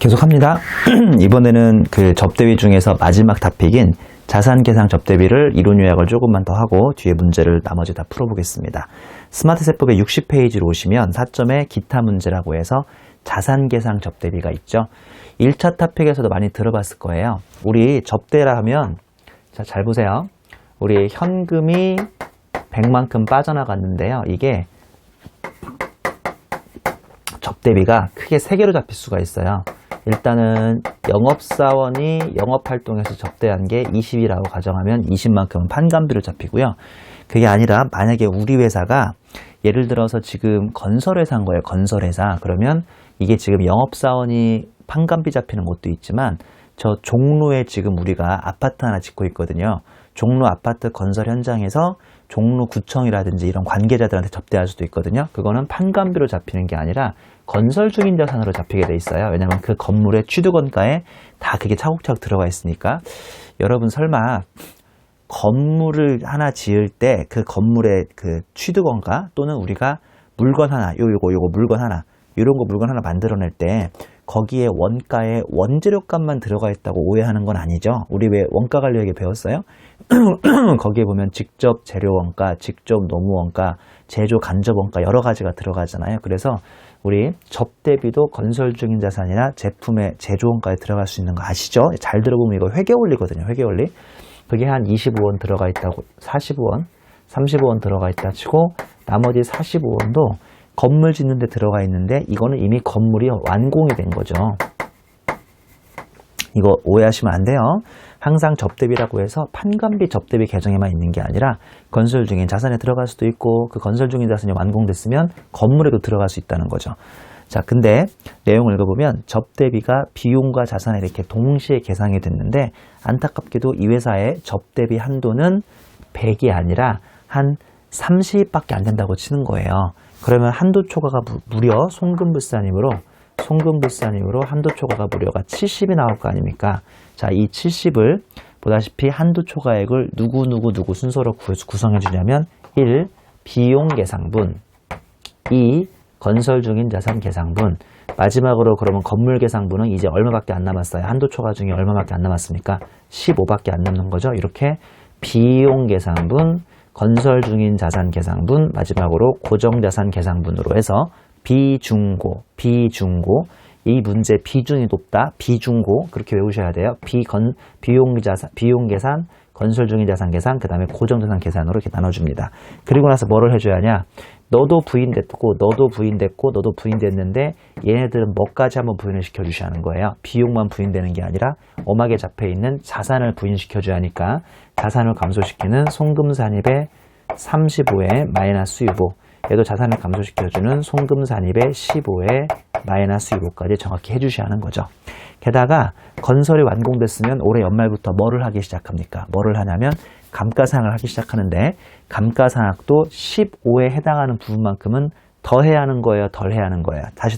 계속합니다. 이번에는 그 접대비 중에서 마지막 답픽인 자산계상 접대비를 이론 요약을 조금만 더 하고 뒤에 문제를 나머지 다 풀어보겠습니다. 스마트세법의 60페이지로 오시면 4점의 기타 문제라고 해서 자산계상 접대비가 있죠. 1차 탑픽에서도 많이 들어봤을 거예요. 우리 접대라 하면 자, 잘 보세요. 우리 현금이 100만큼 빠져나갔는데요. 이게 접대비가 크게 3개로 잡힐 수가 있어요. 일단은 영업사원이 영업활동에서 접대한 게 20이라고 가정하면 20만큼은 판관비로 잡히고요. 그게 아니라 만약에 우리 회사가 예를 들어서 지금 건설회사인 거예요. 건설회사. 그러면 이게 지금 영업사원이 판관비 잡히는 것도 있지만 저 종로에 지금 우리가 아파트 하나 짓고 있거든요. 종로 아파트 건설 현장에서 종로구청이라든지 이런 관계자들한테 접대할 수도 있거든요. 그거는 판관비로 잡히는 게 아니라 건설 중인 자산으로 잡히게 돼 있어요. 왜냐하면 그 건물의 취득원가에 다 그게 차곡차곡 들어가 있으니까. 여러분 설마 건물을 하나 지을 때 그 건물의 그 취득원가 또는 우리가 물건 하나, 요거 물건 하나, 이런 거 물건 하나 만들어낼 때 거기에 원가에 원재료값만 들어가 있다고 오해하는 건 아니죠. 우리 왜 원가 관리 얘기 배웠어요? 거기에 보면 직접 재료 원가, 직접 노무 원가, 제조 간접 원가 여러 가지가 들어가잖아요. 그래서 우리 접대비도 건설 중인 자산이나 제품의 제조 원가에 들어갈 수 있는 거 아시죠? 잘 들어보면 이거 회계원리거든요. 회계원리. 그게 한 25원 들어가 있다고, 45원, 35원 들어가 있다 치고 나머지 45원도 건물 짓는 데 들어가 있는데 이거는 이미 건물이 완공이 된 거죠. 이거 오해하시면 안 돼요. 항상 접대비라고 해서 판관비 접대비 계정에만 있는 게 아니라 건설 중인 자산에 들어갈 수도 있고 그 건설 중인 자산이 완공됐으면 건물에도 들어갈 수 있다는 거죠. 자, 근데 내용을 읽어보면 접대비가 비용과 자산에 이렇게 동시에 계상이 됐는데 안타깝게도 이 회사의 접대비 한도는 100이 아니라 한 30밖에 안 된다고 치는 거예요. 그러면 한도 초과가 무려 송금불산임으로 한도 초과가 무려가 70이 나올 거 아닙니까? 자, 이 70을 보다시피 한도 초과액을 누구 순서로 구성해 주냐면 1. 비용 계상분 2. 건설 중인 자산 계상분 마지막으로 그러면 건물 계상분은 이제 얼마밖에 안 남았어요. 한도 초과 중에 얼마밖에 안 남았습니까? 15밖에 안 남는 거죠. 이렇게 비용 계상분 건설 중인 자산 계상분, 마지막으로 고정자산 계상분으로 해서 비중고, 이 문제 비중이 높다, 비중고, 그렇게 외우셔야 돼요. 비용 계산, 건설 중인 자산 계산, 그 다음에 고정자산 계산으로 이렇게 나눠줍니다. 그리고 나서 뭐를 해줘야 하냐? 너도 부인됐고, 너도 부인됐는데, 얘네들은 뭐까지 한번 부인을 시켜주셔야 하는 거예요. 비용만 부인되는 게 아니라, 엄하게 잡혀있는 자산을 부인시켜줘야 하니까, 자산을 감소시키는 송금산입의 35에 마이너스 65, 얘도 자산을 감소시켜주는 송금산입의 15에 마이너스 65까지 정확히 해주셔야 하는 거죠. 게다가 건설이 완공됐으면 올해 연말부터 뭐를 하기 시작합니까? 뭐를 하냐면 감가상각을 하기 시작하는데 감가상각도 15에 해당하는 부분만큼은 더 해야 하는 거예요? 덜 해야 하는 거예요? 다시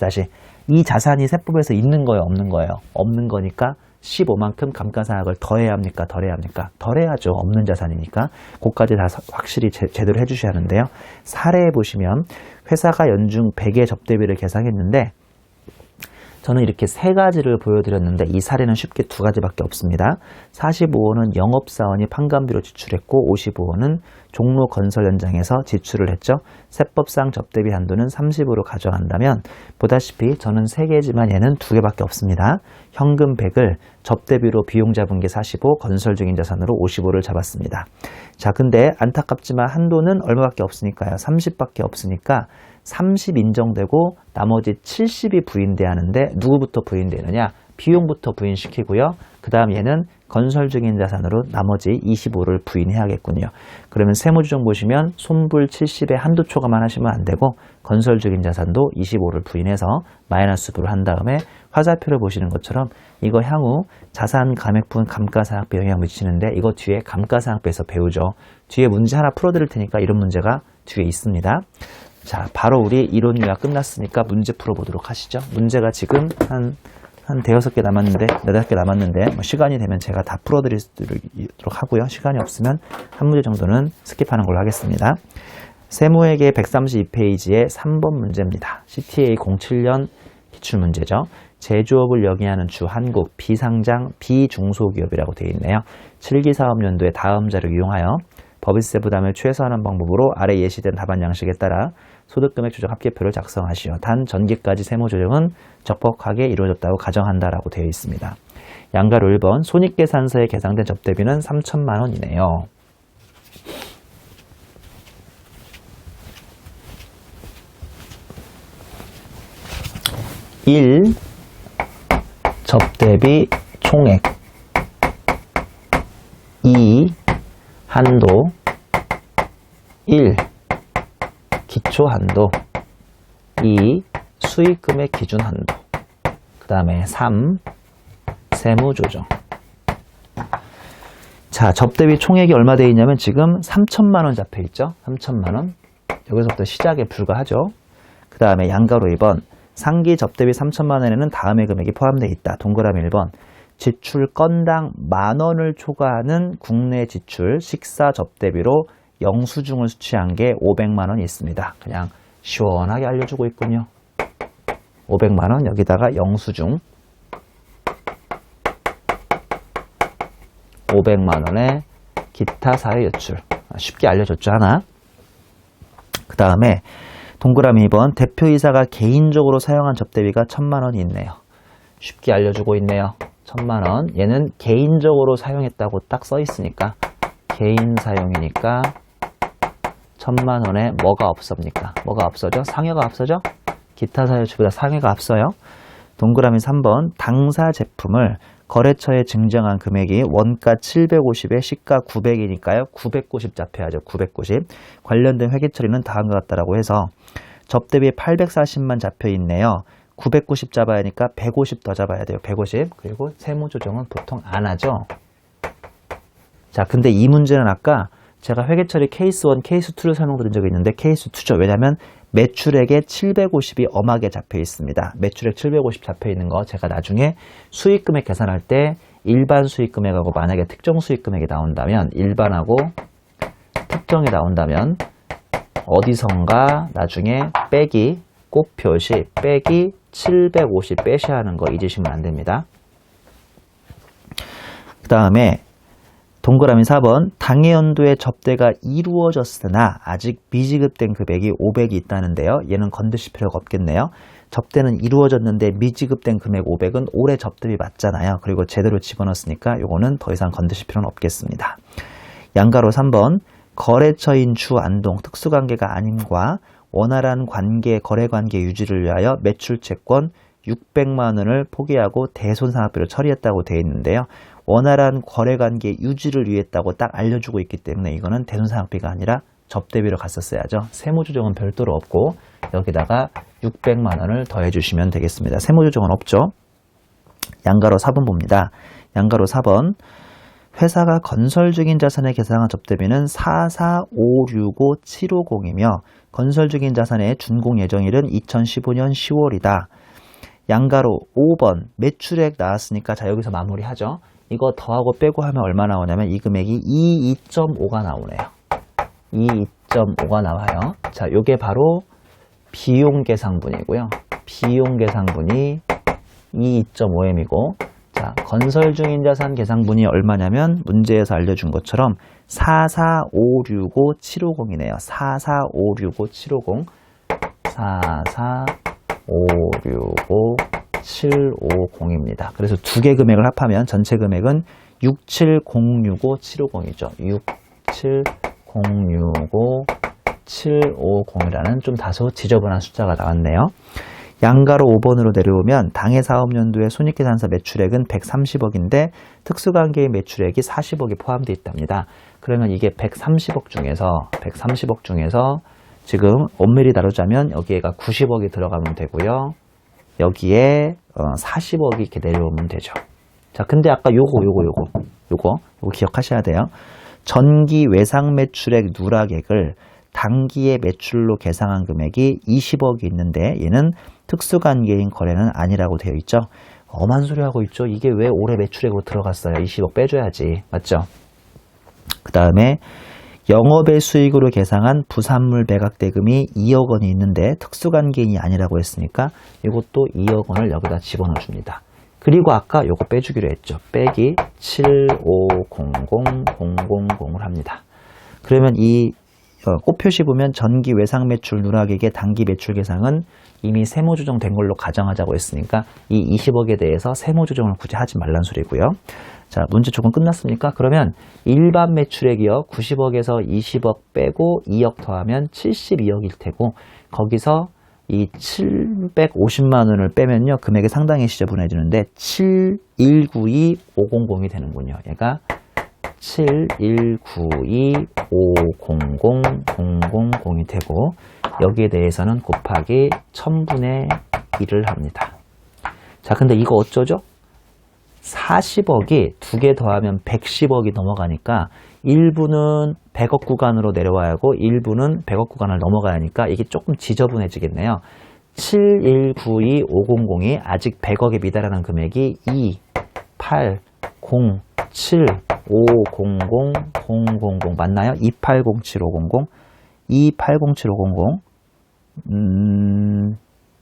이 자산이 세법에서 있는 거예요? 없는 거예요? 없는 거니까 15만큼 감가상각을 더 해야 합니까? 덜 해야 합니까? 덜 해야죠. 없는 자산이니까. 그것까지 다 확실히 제대로 해주셔야 하는데요. 사례에 보시면 회사가 연중 100의 접대비를 계상했는데 저는 이렇게 3가지를 보여드렸는데 이 사례는 쉽게 2가지밖에 없습니다. 45원은 영업사원이 판관비로 지출했고 55원은 종로 건설 현장에서 지출을 했죠. 세법상 접대비 한도는 30으로 가져간다면 보다시피 저는 3개지만 얘는 2개밖에 없습니다. 현금 100을 접대비로 비용 잡은 게 45, 건설 중인 자산으로 55를 잡았습니다. 자, 근데 안타깝지만 한도는 얼마밖에 없으니까요. 30밖에 없으니까 30 인정되고 나머지 70이 부인돼야 하는데 누구부터 부인되느냐? 비용부터 부인시키고요. 그 다음 얘는 건설 중인 자산으로 나머지 25를 부인해야겠군요. 그러면 세무조정 보시면 손불 70에 한도 초과만 하시면 안 되고 건설 중인 자산도 25를 부인해서 마이너스 부를 한 다음에 화살표를 보시는 것처럼 이거 향후 자산 감액분 감가상각비 영향을 미치는데 이거 뒤에 감가상각비에서 배우죠. 뒤에 문제 하나 풀어드릴 테니까 이런 문제가 뒤에 있습니다. 자, 바로 우리 이론 요약 끝났으니까 문제 풀어보도록 하시죠. 문제가 지금 한 5개 남았는데, 4개 남았는데, 뭐 시간이 되면 제가 다 풀어드리도록 하고요. 시간이 없으면 한 문제 정도는 스킵하는 걸로 하겠습니다. 세무회계 132페이지의 3번 문제입니다. CTA 07년 기출문제죠. 제조업을 영위하는 주 한국 비상장 비중소기업이라고 되어 있네요. 7기 사업연도에 다음 자료를 이용하여 법인세 부담을 최소화하는 방법으로 아래 예시된 답안 양식에 따라 소득금액 조정 합계표를 작성하시오. 단 전기까지 세무 조정은 적법하게 이루어졌다고 가정한다라고 되어 있습니다. 양가로 1번 손익계산서에 계상된 접대비는 3천만 원이네요. 1. 접대비 총액 2. 한도 1. 기초한도 2. 수익금액 기준한도 그 다음에 3. 세무조정. 자, 접대비 총액이 얼마 되어 있냐면 지금 3천만 원 잡혀 있죠. 3천만 원. 여기서부터 시작에 불과하죠. 그 다음에 양가로 2번 상기 접대비 3천만 원에는 다음의 금액이 포함되어 있다. 동그라미 1번 지출 건당 만원을 초과하는 국내 지출 식사 접대비로 영수증을 수취한 게 500만 원이 있습니다. 그냥 시원하게 알려주고 있군요. 500만 원 여기다가 영수증 500만 원에 기타 사회 유출. 쉽게 알려줬죠, 하나. 그 다음에 동그라미 2번 대표이사가 개인적으로 사용한 접대비가 1,000만 원이 있네요. 쉽게 알려주고 있네요. 1,000만 원. 얘는 개인적으로 사용했다고 딱 써 있으니까 개인 사용이니까 1,000만 원에 뭐가 없습니까? 뭐가 앞서죠? 상해가 앞서죠? 기타 사회 유출보다 상해가 앞서요. 동그라미 3번 당사 제품을 거래처에 증정한 금액이 원가 750에 시가 900이니까요. 990 잡혀야죠. 990. 관련된 회계 처리는 다음과 같다라고 해서 접대비 840만 잡혀 있네요. 990 잡아야 하니까 150 더 잡아야 돼요. 150. 그리고 세무조정은 보통 안 하죠. 자, 근데 이 문제는 아까 제가 회계 처리 케이스 1, 케이스 2를 설명드린 적이 있는데 케이스 2죠. 왜냐면 매출액에 750이 엄하게 잡혀 있습니다. 매출액 750 잡혀 있는 거 제가 나중에 수익금액 계산할 때 일반 수익금액하고 만약에 특정 수익금액이 나온다면 일반하고 특정이 나온다면 어디선가 나중에 빼기 꼭 표시 빼기 750 빼셔야 하는 거 잊으시면 안 됩니다. 그 다음에 동그라미 4번 당해 연도에 접대가 이루어졌으나 아직 미지급된 금액이 500이 있다는데요. 얘는 건드실 필요가 없겠네요. 접대는 이루어졌는데 미지급된 금액 500은 올해 접대비 맞잖아요. 그리고 제대로 집어넣었으니까 요거는 더 이상 건드실 필요는 없겠습니다. 양가로 3번 거래처인 주 안동 특수관계가 아님과 원활한 관계 거래관계 유지를 위하여 매출채권 600만 원을 포기하고 대손상합비로 처리했다고 되어 있는데요. 원활한 거래관계 유지를 위했다고 딱 알려주고 있기 때문에 이거는 대손상합비가 아니라 접대비로 갔었어야죠. 세무조정은 별도로 없고 여기다가 600만 원을 더해 주시면 되겠습니다. 세무조정은 없죠. 양가로 4번 봅니다. 양가로 4번 회사가 건설 중인 자산에 계상한 접대비는 44565-750이며 건설 중인 자산의 준공 예정일은 2015년 10월이다. 양가로 5번 매출액 나왔으니까 자 여기서 마무리하죠. 이거 더하고 빼고 하면 얼마 나오냐면 이 금액이 22.5가 나오네요. 22.5가 나와요. 자, 요게 바로 비용 계상분이고요. 비용 계상분이 22.5M이고 자, 건설 중인 자산 계상분이 얼마냐면 문제에서 알려준 것처럼 44565-750이네요. 44565-750 44565-750입니다. 그래서 두 개 금액을 합하면 전체 금액은 67065-750이죠. 67065-750이라는 좀 다소 지저분한 숫자가 나왔네요. 양가로 5번으로 내려오면 당해 사업연도의 손익계산서 매출액은 130억인데 특수관계의 매출액이 40억이 포함되어 있답니다. 그러면 이게 130억 중에서 지금 엄밀히 다루자면 여기에가 90억이 들어가면 되고요. 여기에 40억이 이렇게 내려오면 되죠. 자, 근데 아까 요거 기억하셔야 돼요. 전기 외상 매출액 누락액을 단기의 매출로 계상한 금액이 20억이 있는데 얘는 특수관계인 거래는 아니라고 되어 있죠. 엄한 소리 하고 있죠. 이게 왜 올해 매출액으로 들어갔어요? 20억 빼줘야지. 맞죠? 그 다음에 영업의 수익으로 계상한 부산물 매각 대금이 2억 원이 있는데 특수관계인이 아니라고 했으니까 이것도 2억 원을 여기다 집어넣어 줍니다. 그리고 아까 요거 빼주기로 했죠. 빼기 7500000을 합니다. 그러면 이 꽃표시 보면 전기 외상 매출 누락액의 단기 매출 계상은 이미 세무조정 된 걸로 가정하자고 했으니까 이 20억에 대해서 세무조정을 굳이 하지 말란 소리고요. 자, 문제 조금 끝났습니까? 그러면 일반 매출액이요. 90억에서 20억 빼고 2억 더하면 72억일 테고 거기서 이 750만 원을 빼면요. 금액이 상당히 지저분해지는데 7192500이 되는군요. 얘가 719250000이 되고 여기에 대해서는 곱하기 1000분의 1을 합니다. 자, 근데 이거 어쩌죠? 40억이 2개 더하면 110억이 넘어가니까 일부는 100억 구간으로 내려와야 하고 일부는 100억 구간을 넘어가야 하니까 이게 조금 지저분해지겠네요. 7192500이 아직 100억에 미달하는 금액이 280750000 맞나요? 2807500 2807500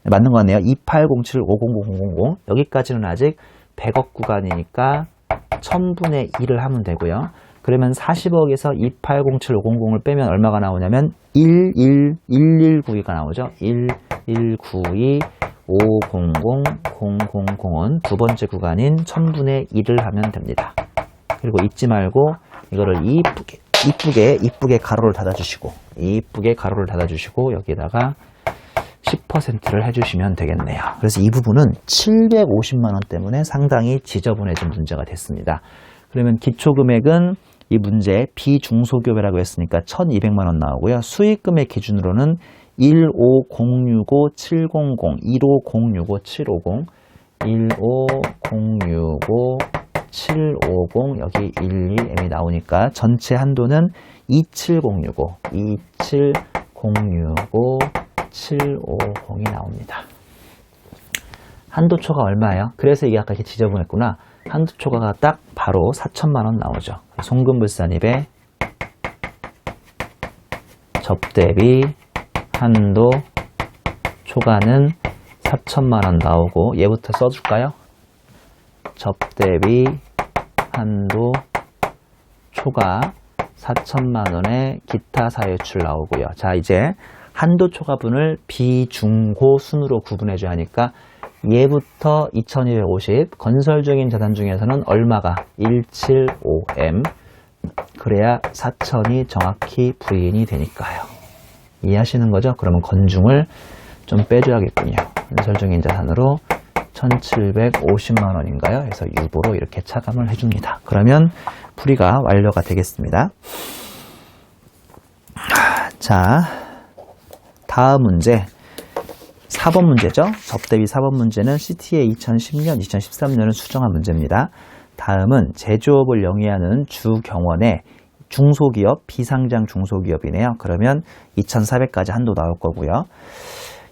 맞는 거 같네요. 280750000 여기까지는 아직 100억 구간이니까 1000분의 1을 하면 되고요. 그러면 40억에서 2807500을 빼면 얼마가 나오냐면 1192가 나오죠. 1192500000은 두 번째 구간인 1000분의 1을 하면 됩니다. 그리고 잊지 말고 이거를 이쁘게 가로를 닫아주시고 여기에다가 10%를 해주시면 되겠네요. 그래서 이 부분은 750만원 때문에 상당히 지저분해진 문제가 됐습니다. 그러면 기초금액은 이 문제 비중소기업이라고 했으니까 1200만원 나오고요. 수익금액 기준으로는 15065-700, 15065-750, 15065-750 여기 12M이 나오니까 전체 한도는 27065, 750이 나옵니다. 한도초가 얼마예요? 그래서 이게 아까 이렇게 지저분했구나. 한도초가가 딱 바로 4천만원 나오죠. 송금불산입에 접대비 한도 초과는 4천만원 나오고 얘부터 써줄까요? 접대비 한도 초과 4천만원의 기타 사유출 나오고요. 자, 이제 한도 초과분을 비중고 순으로 구분해줘야 하니까 얘부터 2250 건설 중인 자산 중에서는 얼마가 175M 그래야 4000이 정확히 부인이 되니까요. 이해하시는 거죠? 그러면 건중을 좀 빼줘야겠군요. 건설 중인 자산으로 1750만원인가요? 그래서 유보로 이렇게 차감을 해줍니다. 그러면 풀이가 완료가 되겠습니다. 자, 다음 문제 4번 문제죠. 접대비 4번 문제는 CTA 2010년, 2013년을 수정한 문제입니다. 다음은 제조업을 영위하는 주경원의 중소기업, 비상장 중소기업이네요. 그러면 2400까지 한도 나올 거고요.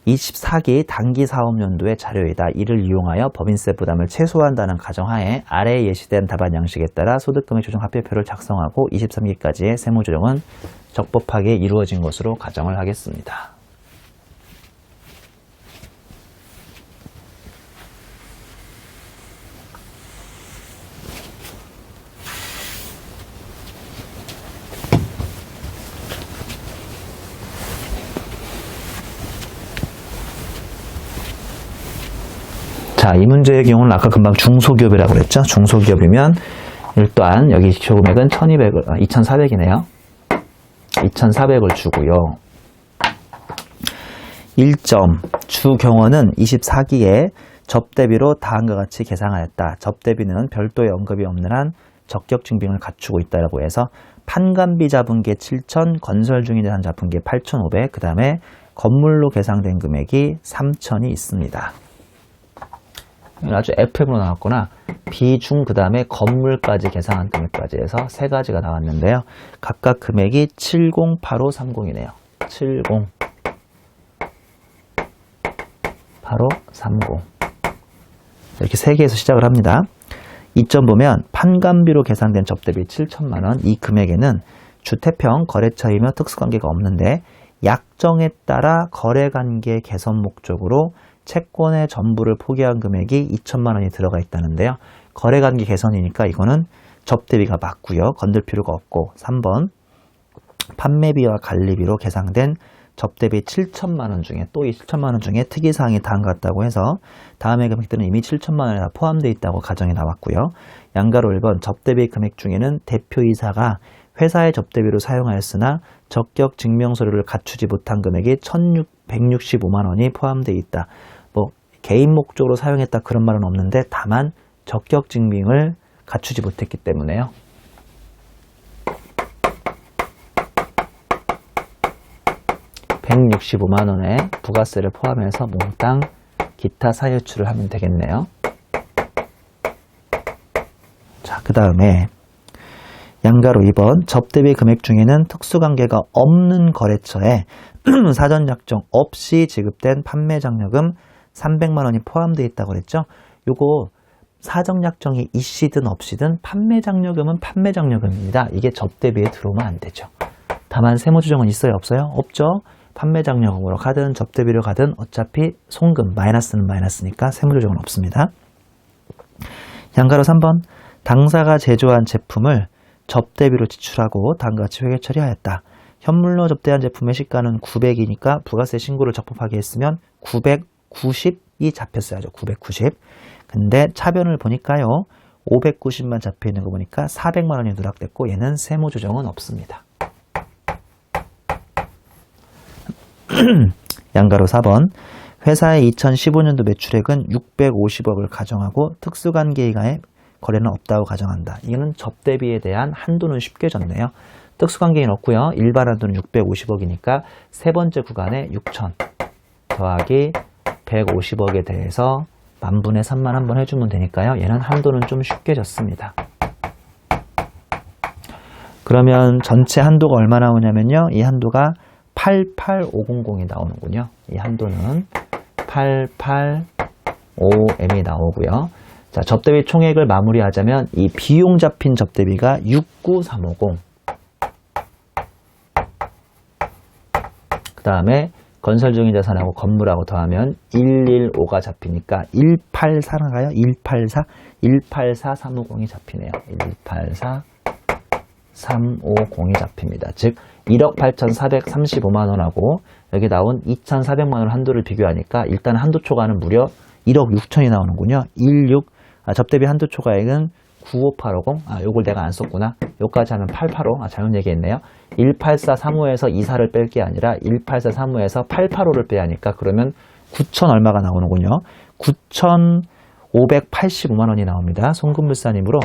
24기 단기 사업연도의 자료이다. 이를 이용하여 법인세 부담을 최소화한다는 가정하에 아래에 예시된 답안 양식에 따라 소득금액 조정 합계표를 작성하고 23기까지의 세무조정은 적법하게 이루어진 것으로 가정을 하겠습니다. 자, 이 문제의 경우는 아까 금방 중소기업이라고 그랬죠. 중소기업이면 일단 여기 기초금액은 2400이네요. 2400을 주고요. 1점 주경원은 24기에 접대비로 다음과 같이 계상하였다. 접대비는 별도의 언급이 없는 한 적격 증빙을 갖추고 있다고 해서 판관비 잡은게 7,000, 건설 중인 자산 잡은게 8,500, 그 다음에 건물로 계상된 금액이 3,000이 있습니다. 아주 FM으로 나왔구나. 비중 그 다음에 건물까지 계상한 금액까지 해서 세 가지가 나왔는데요. 각각 금액이 708530이네요. 708530 이렇게 세 개에서 시작을 합니다. 이점 보면 판관비로 계상된 접대비 7천만원 이 금액에는 주태평 거래처이며 특수관계가 없는데 약정에 따라 거래관계 개선 목적으로 채권의 전부를 포기한 금액이 2천만 원이 들어가 있다는데요. 거래관계 개선이니까 이거는 접대비가 맞고요. 건들 필요가 없고 3번 판매비와 관리비로 계상된 접대비 7천만 원 중에 또 이 7천만 원 중에 특이사항이 다음과 같다고 해서 다음의 금액들은 이미 7천만 원에 다 포함되어 있다고 가정이 나왔고요. 양가로 1번 접대비 금액 중에는 대표이사가 회사의 접대비로 사용하였으나 적격 증명서류를 갖추지 못한 금액이 1,165만 원이 포함되어 있다. 뭐 개인 목적으로 사용했다 그런 말은 없는데 다만 적격 증명을 갖추지 못했기 때문에요. (165만 원의 부가세를 포함해서 몽땅 기타 사유출을 하면 되겠네요. 자, 그 다음에 양가로 2번 접대비 금액 중에는 특수관계가 없는 거래처에 사전 약정 없이 지급된 판매장려금 300만 원이 포함되어 있다고 그랬죠. 요거 사전 약정이 있이든 없이든 판매장려금은 판매장려금입니다. 이게 접대비에 들어오면 안 되죠. 다만 세무조정은 있어요, 없어요? 없죠. 판매장려금으로 가든 접대비로 가든 어차피 송금 마이너스는 마이너스니까 세무조정은 없습니다. 양가로 3번 당사가 제조한 제품을 접대비로 지출하고 다음과 같이 회계 처리하였다. 현물로 접대한 제품의 시가는 900이니까 부가세 신고를 적법하게 했으면 990이 잡혔어야죠. 990. 근데 차변을 보니까요. 590만 잡혀있는 거 보니까 400만 원이 누락됐고 얘는 세무조정은 없습니다. 양가로 4번 회사의 2015년도 매출액은 650억을 가정하고 특수관계인과의 거래는 없다고 가정한다. 이거는 접대비에 대한 한도는 쉽게 졌네요. 특수관계인 없고요. 일반 한도는 650억이니까 세 번째 구간에 6천 더하기 150억에 대해서 만분의 3만 한번 해주면 되니까요. 얘는 한도는 좀 쉽게 졌습니다. 그러면 전체 한도가 얼마 나오냐면요. 이 한도가 88500이 나오는군요. 이 한도는 885M이 나오고요. 자, 접대비 총액을 마무리하자면 이 비용 잡힌 접대비가 69350. 그 다음에 건설 중인 자산하고 건물하고 더하면 115가 잡히니까 184나가요? 184? 184350이 잡히네요. 184350이 잡힙니다. 즉 1억 8,435만 원하고 여기 나온 2,400만 원 한도를 비교하니까 일단 한도 초과는 무려 1억 6천이 나오는군요. 접대비 한도 초과액은 95850. 요걸 내가 안 썼구나. 요까지 하면 885. 잘못 얘기했네요. 18435에서 24를 뺄 게 아니라 18435에서 885를 빼야 하니까 그러면 9천 얼마가 나오는군요. 9,585만 원이 나옵니다. 송금물사님으로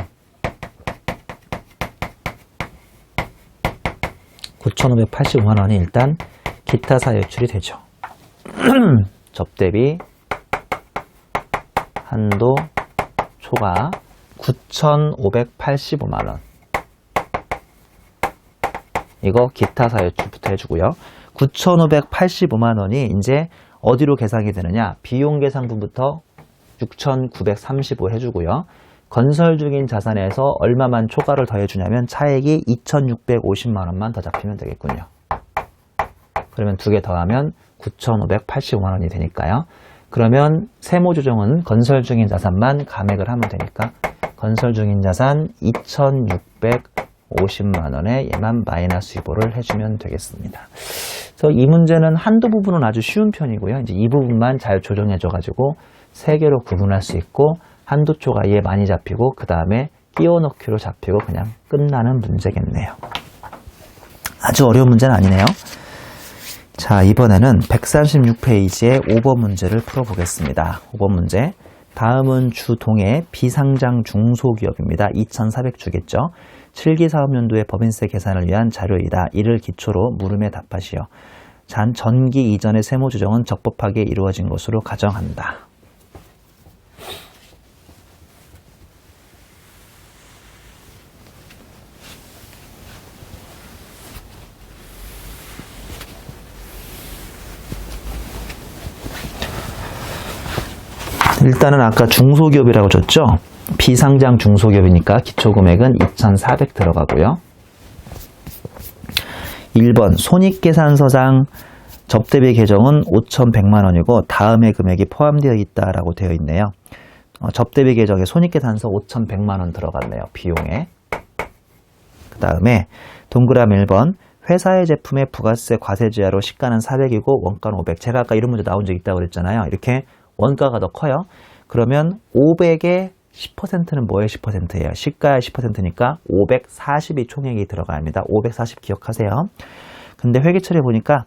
9,585만 원이 일단 기타 사유출이 되죠. 접대비 한도 초과 9,585만 원. 이거 기타 사유출부터 해주고요. 9,585만 원이 이제 어디로 계산이 되느냐? 비용 계산분부터 6,935 해주고요. 건설 중인 자산에서 얼마만 초과를 더해주냐면 차액이 2,650만 원만 더 잡히면 되겠군요. 그러면 두 개 더하면 9,585만 원이 되니까요. 그러면 세무조정은 건설 중인 자산만 감액을 하면 되니까 건설 중인 자산 2,650만 원에 얘만 마이너스 유보를 해주면 되겠습니다. 그래서 이 문제는 한도 부분은 아주 쉬운 편이고요. 이제 이 부분만 잘 조정해줘가지고 세 개로 구분할 수 있고 한도초가 얘 많이 잡히고 그 다음에 끼워 넣기로 잡히고 그냥 끝나는 문제겠네요. 아주 어려운 문제는 아니네요. 자, 이번에는 136페이지의 5번 문제를 풀어보겠습니다. 5번 문제. 다음은 주동의 비상장 중소기업입니다. 2,400주겠죠. 7기 사업연도의 법인세 계산을 위한 자료이다. 이를 기초로 물음에 답하시오. 전기 이전의 세무조정은 적법하게 이루어진 것으로 가정한다. 일단은 아까 중소기업이라고 줬죠? 비상장 중소기업이니까 기초금액은 2,400 들어가고요. 1번 손익계산서상 접대비 계정은 5,100만원이고 다음의 금액이 포함되어 있다라고 되어 있네요. 접대비 계정에 손익계산서 5,100만원 들어갔네요. 비용에. 그 다음에 동그라미 1번 회사의 제품의 부가세 과세제하로 시가는 400이고 원가는 500. 제가 아까 이런 문제 나온 적 있다고 그랬잖아요. 이렇게 원가가 더 커요. 그러면 500의 10%는 뭐의 10%예요? 시가의 10%니까 540이 총액이 들어가야 합니다. 540 기억하세요. 근데 회계처리에 보니까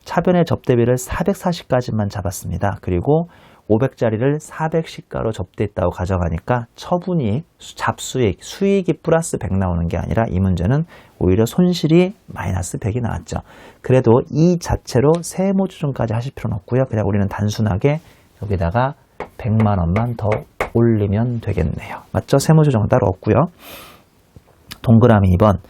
차변의 접대비를 440까지만 잡았습니다. 그리고 500짜리를 410가로 접대했다고 가정하니까 처분이익, 잡수익, 수익이 플러스 100 나오는 게 아니라 이 문제는 오히려 손실이 마이너스 100이 나왔죠. 그래도 이 자체로 세무조정까지 하실 필요는 없고요. 그냥 우리는 단순하게 여기다가 100만 원만 더 올리면 되겠네요. 맞죠? 세무조정은 따로 없고요. 동그라미 2번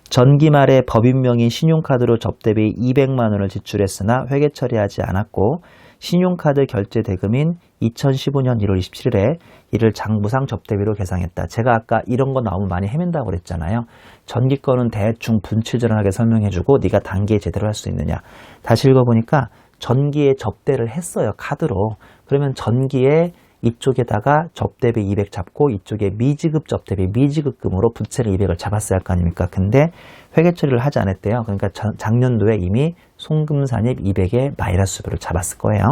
전기 말에 법인명의 신용카드로 접대비 200만 원을 지출했으나 회계 처리하지 않았고 신용카드 결제 대금인 2015년 1월 27일에 이를 장부상 접대비로 계상했다. 제가 아까 이런 거 나오면 많이 헤맨다고 그랬잖아요. 전기 거는 대충 분칠전환하게 설명해주고 네가 단기에 제대로 할 수 있느냐. 다시 읽어보니까 전기에 접대를 했어요. 카드로. 그러면 전기에 이쪽에다가 접대비 200 잡고 이쪽에 미지급 접대비 미지급금으로 부채를 200을 잡았어야 할 거 아닙니까? 근데 회계 처리를 하지 않았대요. 그러니까 작년도에 이미 송금산입 200의 마이너스비를 잡았을 거예요.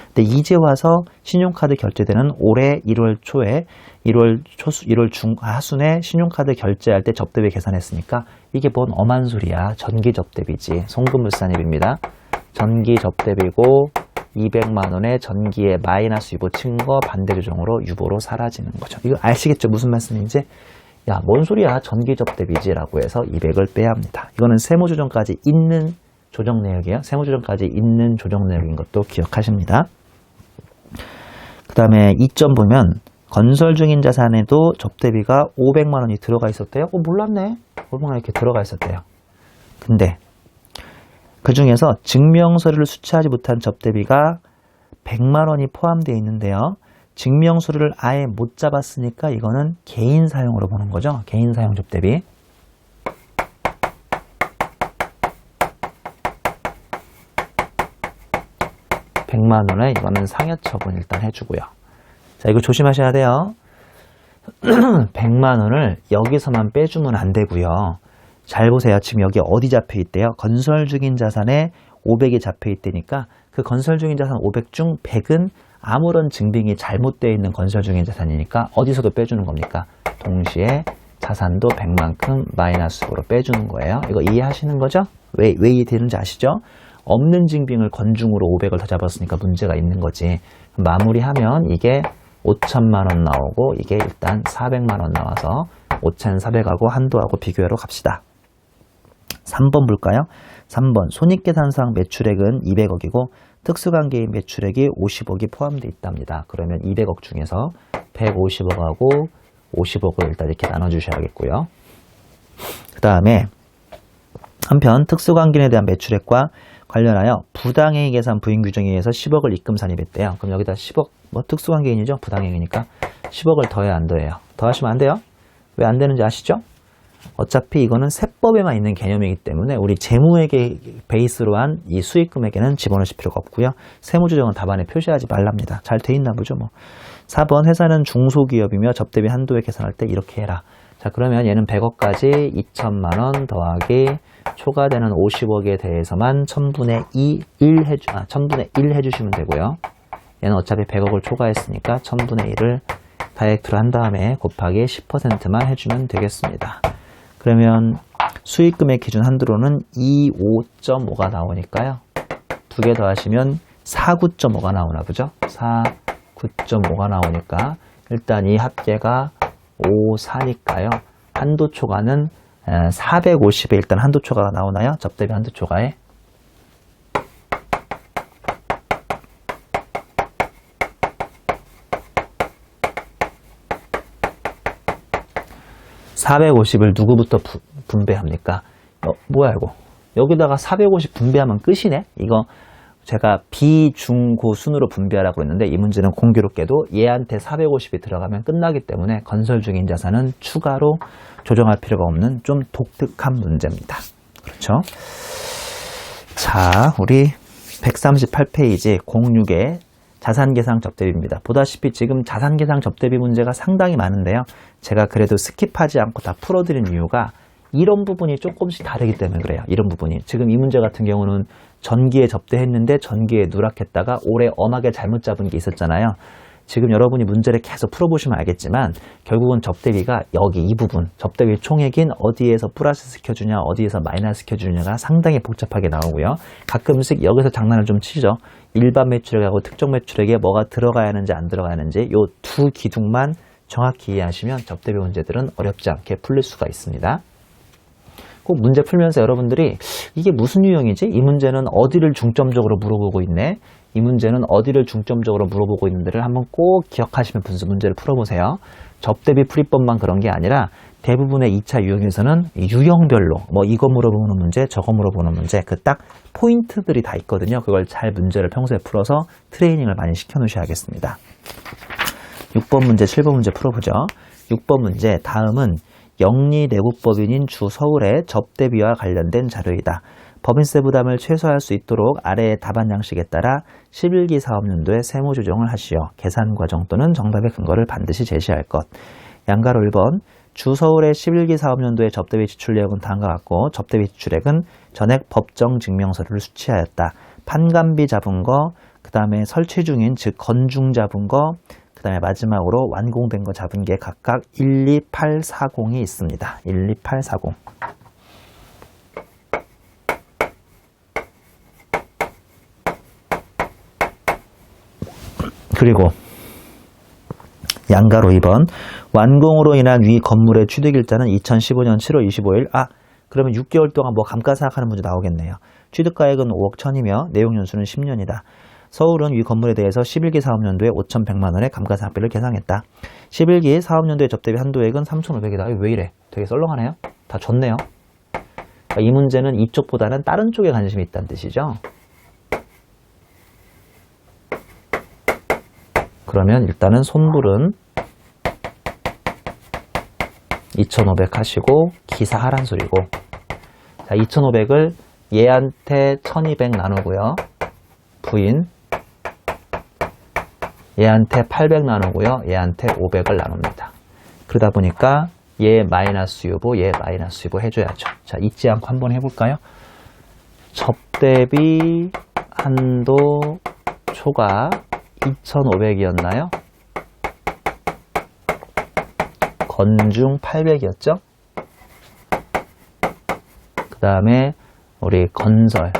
근데 이제 와서 신용카드 결제되는 올해 1월 초에 1월 하순에 신용카드 결제할 때 접대비 계산했으니까 이게 뭔 엄한 소리야. 전기 접대비지. 송금물산입입니다. 전기 접대비고 200만 원의 전기에 마이너스 유보 친 거 반대 규정으로 유보로 사라지는 거죠. 이거 아시겠죠? 무슨 말씀인지? 야, 뭔 소리야? 전기 접대비지라고 해서 200을 빼야 합니다. 이거는 세무조정까지 있는 조정 내역이에요. 세무조정까지 있는 조정 내역인 것도 기억하십니다. 그 다음에 2점 보면 건설 중인 자산에도 접대비가 500만 원이 들어가 있었대요. 몰랐네. 500만 원 이렇게 들어가 있었대요. 근데 그 중에서 증명서류를 수취하지 못한 접대비가 100만 원이 포함되어 있는데요. 증명서류를 아예 못 잡았으니까 이거는 개인 사용으로 보는 거죠. 개인 사용 접대비. (100만 원에) 이거는 상여처분 일단 해주고요. 자, 이거 조심하셔야 돼요. 100만 원을 여기서만 빼주면 안 되고요. 잘 보세요. 지금 여기 어디 잡혀 있대요? 건설 중인 자산에 500이 잡혀 있다니까 그 건설 중인 자산 500 중 100은 아무런 증빙이 잘못되어 있는 건설 중인 자산이니까 어디서도 빼주는 겁니까? 동시에 자산도 100만큼 마이너스로 빼주는 거예요. 이거 이해하시는 거죠? 왜 이해되는지 아시죠? 없는 증빙을 건중으로 500을 더 잡았으니까 문제가 있는 거지. 마무리하면 이게 5천만 원 나오고 이게 일단 400만 원 나와서 5,400하고 한도하고 비교하러 갑시다. 3번 볼까요? 3번 손익계산상 매출액은 200억이고 특수관계인 매출액이 50억이 포함되어 있답니다. 그러면 200억 중에서 150억하고 50억을 일단 이렇게 나눠주셔야겠고요. 그 다음에 한편 특수관계인에 대한 매출액과 관련하여 부당행위 계산 부인 규정에 의해서 10억을 입금 산입했대요. 그럼 여기다 10억, 특수관계인이죠? 부당행위니까 10억을 더해야 안 더해요? 더하시면 안 돼요? 왜 안 되는지 아시죠? 어차피 이거는 세법에만 있는 개념이기 때문에 우리 재무회계 베이스로 한 이 수익금액에는 집어넣으실 필요가 없고요. 세무조정은 답안에 표시하지 말랍니다. 잘 돼 있나 보죠. 4번 회사는 중소기업이며 접대비 한도에 계산할 때 이렇게 해라. 자, 그러면 얘는 100억까지 2천만 원 더하기 초과되는 50억에 대해서만 1000분의 1 해주시면 되고요. 얘는 어차피 100억을 초과했으니까 1000분의 1을 다이렉트로 한 다음에 곱하기 10%만 해주면 되겠습니다. 그러면 수익금액 기준 한도로는 25.5가 나오니까요. 두 개 더하시면 49.5가 나오나 보죠? 49.5가 나오니까 일단 이 합계가 54니까요. 한도 초과는 450에 일단 한도 초과가 나오나요? 접대비 한도 초과에 450을 누구부터 분배합니까? 뭐야 이거? 여기다가 450 분배하면 끝이네? 이거 제가 비중고 순으로 분배하라고 했는데 이 문제는 공교롭게도 얘한테 450이 들어가면 끝나기 때문에 건설 중인 자산은 추가로 조정할 필요가 없는 좀 독특한 문제입니다. 그렇죠? 자, 우리 138페이지 06의 자산계상 접대비입니다. 보다시피 지금 자산계상 접대비 문제가 상당히 많은데요. 제가 그래도 스킵하지 않고 다 풀어드린 이유가 이런 부분이 조금씩 다르기 때문에 그래요. 이런 부분이. 지금 이 문제 같은 경우는 전기에 접대했는데 전기에 누락했다가 올해 엄하게 잘못 잡은 게 있었잖아요. 지금 여러분이 문제를 계속 풀어보시면 알겠지만 결국은 접대비가 여기 이 부분, 접대비 총액인 어디에서 플러스 시켜주냐 어디에서 마이너스 시켜주냐가 상당히 복잡하게 나오고요. 가끔씩 여기서 장난을 좀 치죠. 일반 매출액하고 특정 매출액에 뭐가 들어가야 하는지 안 들어가야 하는지 이 두 기둥만 정확히 이해하시면 접대비 문제들은 어렵지 않게 풀릴 수가 있습니다. 꼭 문제 풀면서 여러분들이 이게 무슨 유형이지? 이 문제는 어디를 중점적으로 물어보고 있네? 이 문제는 어디를 중점적으로 물어보고 있는지를 한번 꼭 기억하시면 분수 문제를 풀어보세요. 접대비 풀이법만 그런 게 아니라 대부분의 2차 유형에서는 유형별로 뭐 이거 물어보는 문제, 저거 물어보는 문제 그 딱 포인트들이 다 있거든요. 그걸 잘 문제를 평소에 풀어서 트레이닝을 많이 시켜놓으셔야겠습니다. 6번 문제, 7번 문제 풀어보죠. 6번 문제, 다음은 영리내국법인인 주 서울의 접대비와 관련된 자료이다. 법인세 부담을 최소화할 수 있도록 아래의 답안 양식에 따라 11기 사업연도에 세무 조정을 하시어 계산 과정 또는 정답의 근거를 반드시 제시할 것. 양가로 1번 주 서울의 11기 사업연도의 접대비 지출 내역은 다음과 같고 접대비 지출액은 전액 법정 증명서를 수취하였다. 판관비 잡은 거, 그 다음에 설치 중인 즉 건중 잡은 거, 그 다음에 마지막으로 완공된 거 잡은 게 각각 12840이 있습니다. 12840. 그리고 양가로 2번 완공으로 인한 위 건물의 취득일자는 2015년 7월 25일 그러면 6개월 동안 뭐 감가상각하는 문제 나오겠네요. 취득가액은 5억 1000이며 내용 연수는 10년이다. 서울은 위 건물에 대해서 11기 사업연도에 5,100만 원의 감가상각비를 계상했다. 11기 사업연도의 접대비 한도액은 3,500이다. 왜 이래? 되게 썰렁하네요. 다 줬네요. 그러니까 이 문제는 이쪽보다는 다른 쪽에 관심이 있다는 뜻이죠. 그러면 일단은 손불은 2,500 하시고 기사 하란 소리고, 자 2,500을 얘한테 1,200 나누고요. 부인 얘한테 800 나누고요. 얘한테 500을 나눕니다. 그러다 보니까 얘 마이너스 유보, 얘 마이너스 유보 해줘야죠. 자, 잊지 않고 한번 해볼까요? 접대비 한도 초과 2,500이었나요? 건중 800이었죠? 그 다음에 우리 건설,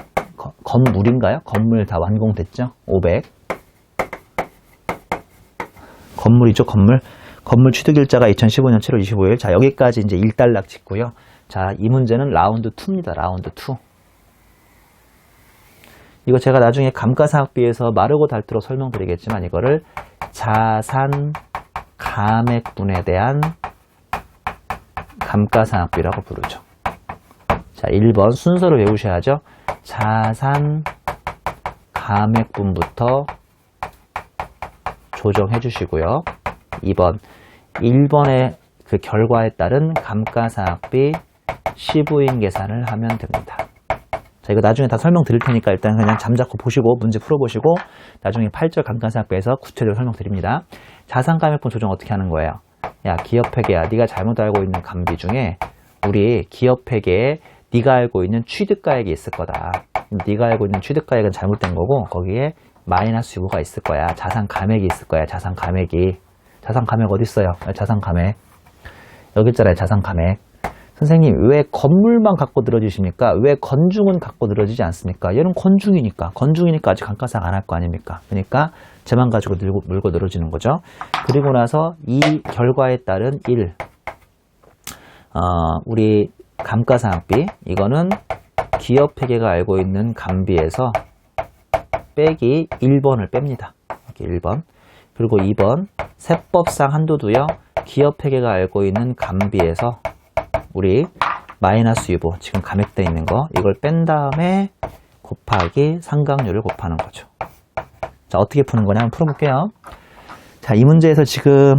건물인가요? 건물 다 완공됐죠? 500. 건물이죠, 건물. 건물 취득일자가 2015년 7월 25일. 자, 여기까지 이제 일단락 짓고요. 자, 이 문제는 라운드 2입니다. 라운드 2. 이거 제가 나중에 감가상각비에서 마르고 닳도록 설명드리겠지만 이거를 자산 감액분에 대한 감가상각비라고 부르죠. 자, 1번 순서를 외우셔야죠. 자산 감액분부터 조정해 주시고요. 2번 1번의 그 결과에 따른 감가상각비 시부인 계산을 하면 됩니다. 자, 이거 나중에 다 설명드릴 테니까 일단 그냥 잠자코 보시고 문제 풀어보시고 나중에 8절 감가상각비에서 구체적으로 설명드립니다. 자산감액분 조정 어떻게 하는 거예요? 야, 기업회계야, 네가 잘못 알고 있는 감비 중에 우리 기업회계에 네가 알고 있는 취득가액이 있을 거다. 네가 알고 있는 취득가액은 잘못된 거고 거기에 마이너스 유보가 있을 거야. 자산감액이 있을 거야. 자산감액이. 자산감액 어디 있어요? 자산감액. 여기 있잖아요. 자산감액. 선생님, 왜 건물만 갖고 늘어지십니까? 왜 건중은 갖고 늘어지지 않습니까? 얘는 건중이니까. 건중이니까 아직 감가상각 안 할 거 아닙니까? 그러니까 쟤만 가지고 물고 늘어지는 거죠. 그리고 나서 이 결과에 따른 1. 우리 감가상각비. 이거는 기업회계가 알고 있는 감비에서 빼기 1번을 뺍니다. 이렇게 1번. 그리고 2번. 세법상 한도도요. 기업회계가 알고 있는 감비에서 우리 마이너스 유보, 지금 감액되어 있는 거, 이걸 뺀 다음에 곱하기 상각률을 곱하는 거죠. 자, 어떻게 푸는 거냐 한번 풀어볼게요. 자, 이 문제에서 지금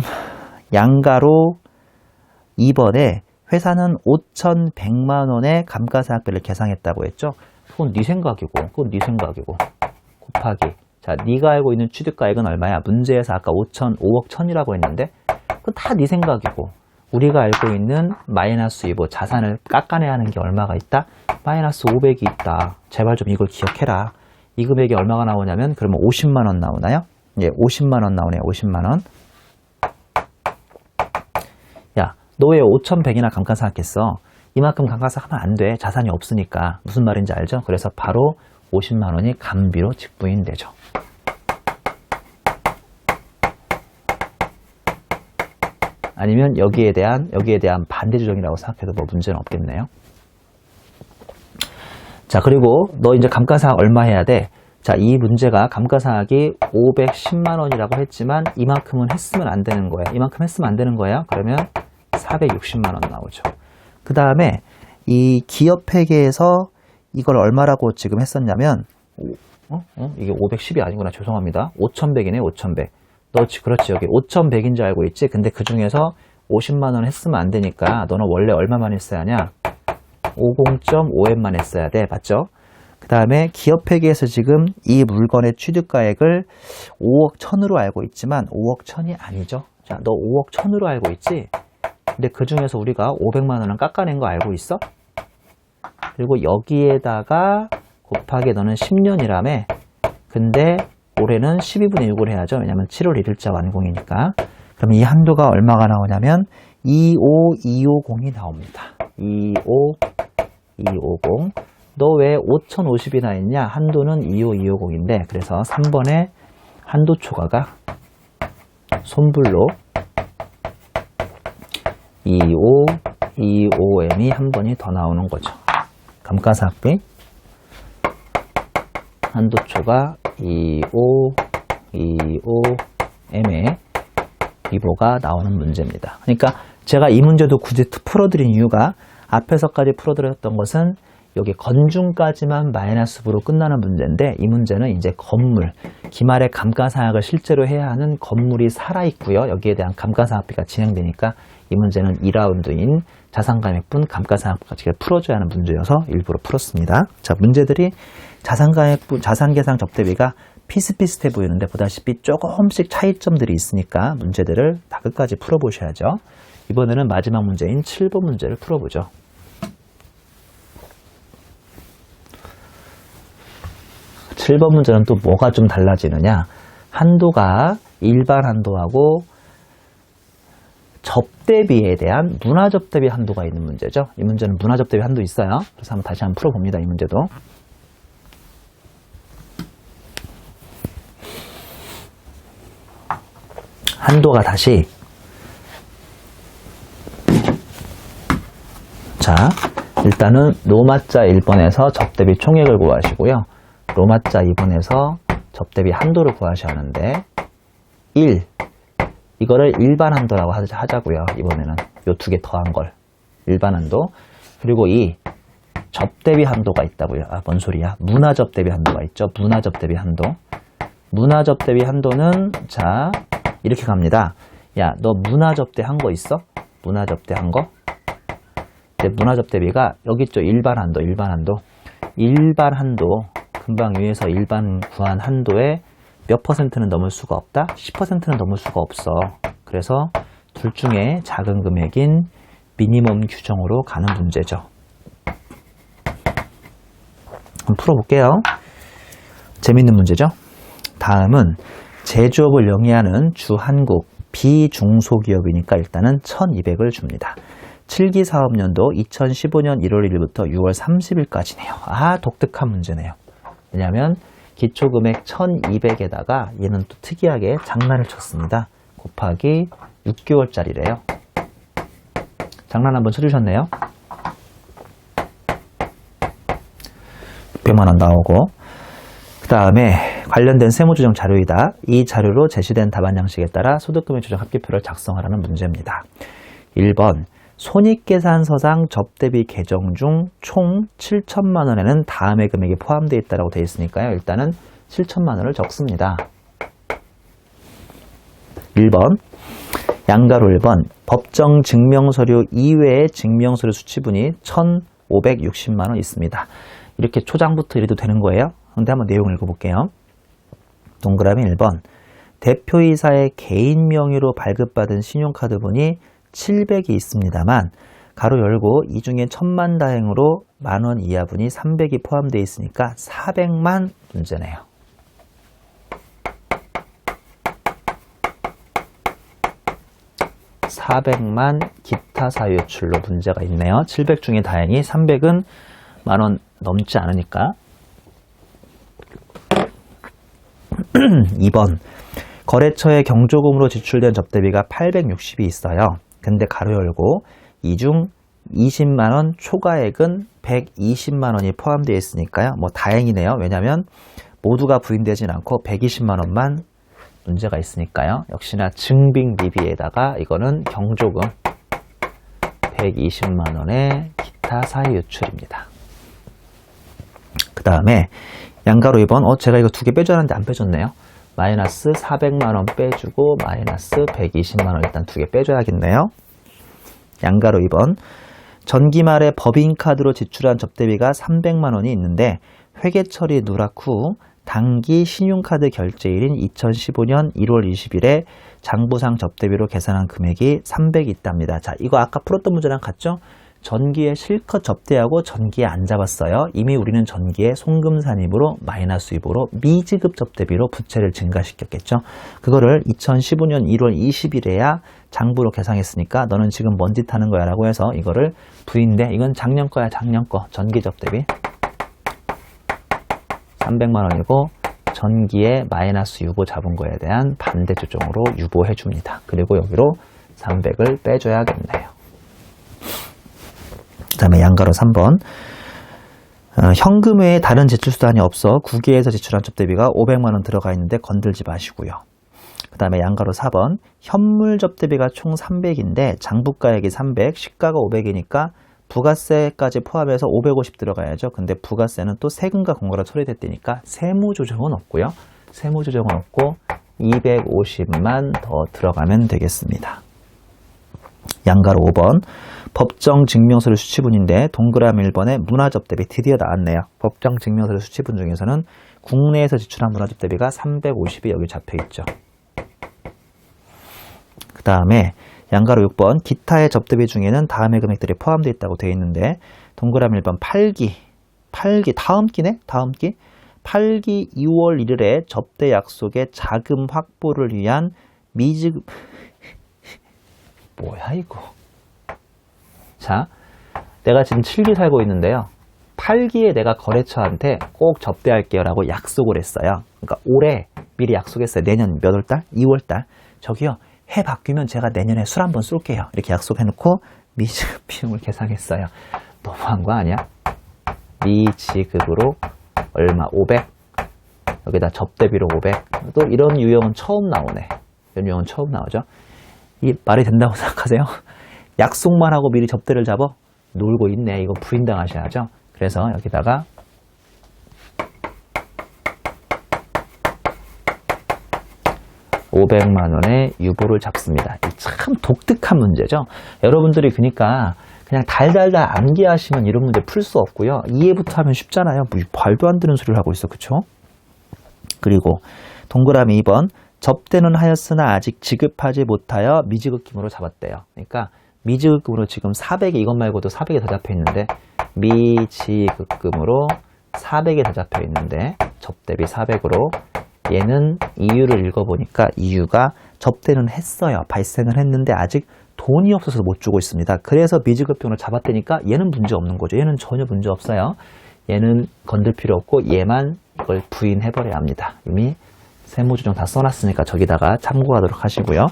양가로 2번에 회사는 5,100만 원의 감가상각비를 계상했다고 했죠. 그건 네 생각이고, 그건 네 생각이고. 곱하기. 자, 네가 알고 있는 취득가액은 얼마야? 문제에서 아까 5억 1000이라고 했는데, 그건 다 네 생각이고. 우리가 알고 있는 마이너스 2보 자산을 깎아내야 하는 게 얼마가 있다? 마이너스 500이 있다. 제발 좀 이걸 기억해라. 이 금액이 얼마가 나오냐면 그러면 50만 원 나오나요? 예, 50만 원 나오네요. 50만 원. 야, 너 왜 5,100이나 감가상각했어? 이만큼 감가상각하면 안 돼. 자산이 없으니까. 무슨 말인지 알죠? 그래서 바로 50만 원이 감비로 직부인되죠. 아니면 여기에 대한 반대 조정이라고 생각해도 뭐 문제는 없겠네요. 자, 그리고 너 이제 감가상각 얼마 해야 돼? 자, 이 문제가 감가상각이 510만 원이라고 했지만 이만큼은 했으면 안 되는 거예요. 이만큼 했으면 안 되는 거예요. 그러면 460만 원 나오죠. 그 다음에 이 기업회계에서 이걸 얼마라고 지금 했었냐면 이게 510이 아니구나. 죄송합니다. 5,100이네. 5,100. 너 그렇지. 여기 5,100인 줄 알고 있지? 근데 그 중에서 50만 원 했으면 안 되니까 너는 원래 얼마만 했어야 하냐? 50.5M만 했어야 돼. 맞죠? 그 다음에 기업회계에서 지금 이 물건의 취득가액을 5억 1000으로 알고 있지만 5억 1000이 아니죠. 자, 너 5억 1000으로 알고 있지? 근데 그 중에서 우리가 500만 원은 깎아낸 거 알고 있어? 그리고 여기에다가 곱하기 너는 10년이라며. 근데 올해는 12분의 6을 해야죠. 왜냐면 7월 1일자 완공이니까. 그럼 이 한도가 얼마가 나오냐면 25250이 나옵니다. 25250. 너 왜 5050이나 했냐? 한도는 25250인데 그래서 3번에 한도 초과가 손불로 2525M이 한 번이 더 나오는 거죠. 감가상각비 한도 초과 2525M의 비보가 나오는 문제입니다. 그러니까 제가 이 문제도 굳이 풀어드린 이유가 앞에서까지 풀어드렸던 것은 여기 건중까지만 마이너스 부로 끝나는 문제인데 이 문제는 이제 건물, 기말에 감가상각을 실제로 해야 하는 건물이 살아있고요. 여기에 대한 감가상각비가 진행되니까 이 문제는 2라운드인 자산감액분 감가상각비를 풀어줘야 하는 문제여서 일부러 풀었습니다. 자, 문제들이 자산감액분, 자산계상 접대비가 비슷비슷해 보이는데 보다시피 조금씩 차이점들이 있으니까 문제들을 다 끝까지 풀어보셔야죠. 이번에는 마지막 문제인 7번 문제를 풀어보죠. 7번 문제는 또 뭐가 좀 달라지느냐? 한도가 일반 한도하고 접대비에 대한 문화접대비 한도가 있는 문제죠. 이 문제는 문화접대비 한도 있어요. 그래서 한번 다시 한번 풀어봅니다. 이 문제도. 한도가 다시 자, 일단은 로마자 1번에서 접대비 총액을 구하시고요. 로마자 2번에서 접대비 한도를 구하셔야 하는데 1 이거를 일반 한도라고 하자고요. 이번에는 요 두 개 더한 걸 일반 한도. 그리고 2 접대비 한도가 있다고요. 아, 뭔 소리야? 문화 접대비 한도가 있죠. 문화 접대비 한도. 문화 접대비 한도는 자 이렇게 갑니다. 야, 너 문화 접대 한 거 있어? 문화 접대 한 거? 문화 접대비가 여기 있죠. 일반 한도, 일반 한도. 일반 한도 금방 위에서 일반 구한 한도에 몇 퍼센트는 넘을 수가 없다? 10%는 넘을 수가 없어. 그래서 둘 중에 작은 금액인 미니멈 규정으로 가는 문제죠. 한번 풀어볼게요. 재밌는 문제죠? 다음은 제조업을 영위하는 주한국 비중소기업이니까 일단은 1200을 줍니다. 7기 사업년도 2015년 1월 1일부터 6월 30일까지네요. 아, 독특한 문제네요. 왜냐하면 기초금액 1200에다가 얘는 또 특이하게 장난을 쳤습니다. 곱하기 6개월짜리래요. 장난 한번 쳐주셨네요. 600만 원 나오고 그 다음에 관련된 세무조정 자료이다. 이 자료로 제시된 답안 양식에 따라 소득금액 조정 합계표를 작성하라는 문제입니다. 1번 손익계산서상 접대비 계정 중 총 7천만 원에는 다음의 금액이 포함되어 있다고 되어 있으니까요. 일단은 7천만 원을 적습니다. 1번 양가로 1번 법정 증명서류 이외의 증명서류 수취분이 1,560만 원 있습니다. 이렇게 초장부터 이래도 되는 거예요. 근데 한번 내용 읽어볼게요. 동그라미 1번. 대표이사의 개인 명의로 발급받은 신용카드분이 700이 있습니다만 가로 열고 이 중에 1000만 다행으로 10,000원 이하분이 300이 포함되어 있으니까 400만 문제네요. (400만) 기타 사유출로 문제가 있네요. 700 중에 다행히 300은 10,000원 넘지 않으니까. 2번. 거래처에 경조금으로 지출된 접대비가 860이 있어요. 근데 가로 열고 이 중 20만원 초과액은 120만원이 포함되어 있으니까요. 뭐 다행이네요. 왜냐하면 모두가 부인되진 않고 120만원만 문제가 있으니까요. 역시나 증빙미비에다가 이거는 경조금 120만원의 기타 사유 유출입니다. 그 다음에 양가로 2번. 제가 이거 두 개 빼줘야 하는데 안 빼줬네요. 마이너스 400만원 빼주고 마이너스 120만원 일단 두 개 빼줘야겠네요. 양가로 2번. 전기 말에 법인카드로 지출한 접대비가 300만원이 있는데 회계 처리 누락 후 당기 신용카드 결제일인 2015년 1월 20일에 장부상 접대비로 계산한 금액이 300이 있답니다. 자, 이거 아까 풀었던 문제랑 같죠? 전기에 실컷 접대하고 전기에 안 잡았어요. 이미 우리는 전기에 송금산입으로 마이너스 유보로 미지급 접대비로 부채를 증가시켰겠죠. 그거를 2015년 1월 20일에야 장부로 계상했으니까 너는 지금 뭔 짓 하는 거야 라고 해서 이거를 부인데 이건 작년 거야. 작년 거. 전기 접대비 300만원이고 전기에 마이너스 유보 잡은 거에 대한 반대 조정으로 유보해 줍니다. 그리고 여기로 300을 빼줘야겠네요. 그 다음에 양가로 3번. 현금 외에 다른 제출수단이 없어 국외에서 지출한 접대비가 500만원 들어가 있는데 건들지 마시고요. 그 다음에 양가로 4번. 현물 접대비가 총 300인데 장부가액이 300, 시가가 500이니까 부가세까지 포함해서 550 들어가야죠. 근데 부가세는 또 세금과 공과로 처리됐다니까 세무조정은 없고요. 세무조정은 없고 250만 더 들어가면 되겠습니다. 양가로 5번. 법정 증명서류 수취분인데 동그라미 1번에 문화접대비 드디어 나왔네요. 법정 증명서류 수취분 중에서는 국내에서 지출한 문화접대비가 350이 여기 잡혀있죠. 그 다음에 양가로 6번. 기타의 접대비 중에는 다음의 금액들이 포함되어 있다고 되어 있는데 동그라미 1번 8기 다음 기네? 다음 기 8기 2월 1일에 접대 약속의 자금 확보를 위한 미지급 뭐야 이거. 자, 내가 지금 7기 살고 있는데요. 8기에 내가 거래처한테 꼭 접대할게요 라고 약속을 했어요. 그러니까 올해 미리 약속했어요. 내년 몇 월 달? 2월 달. 저기요. 해 바뀌면 제가 내년에 술 한번 쏠게요. 이렇게 약속해놓고 미지급 비용을 계산했어요. 너무한 거 아니야? 미지급으로 얼마? 500? 여기다 접대비로 500? 또 이런 유형은 처음 나오네. 이런 유형은 처음 나오죠. 이 말이 된다고 생각하세요? 약속만 하고 미리 접대를 잡아? 놀고 있네. 이거 부인당하셔야죠. 그래서 여기다가 (500만원의) 유보를 잡습니다. 참 독특한 문제죠. 여러분들이 그러니까 그냥 달달달 암기하시면 이런 문제 풀 수 없고요. 이해부터 하면 쉽잖아요. 뭐 말도 안 되는 소리를 하고 있어. 그쵸? 그리고 동그라미 2번. 접대는 하였으나 아직 지급하지 못하여 미지급금으로 잡았대요. 그러니까 미지급금으로 지금 400에 이것 말고도 400이 더 잡혀 있는데 미지급금으로 400이 더 잡혀 있는데 접대비 400으로 얘는 이유를 읽어보니까 이유가 접대는 했어요. 발생을 했는데 아직 돈이 없어서 못 주고 있습니다. 그래서 미지급금으로 잡았다니까 얘는 문제 없는 거죠. 얘는 전혀 문제 없어요. 얘는 건들 필요 없고 얘만 이걸 부인해버려야 합니다. 이미 세무조정 다 써놨으니까 저기다가 참고하도록 하시고요.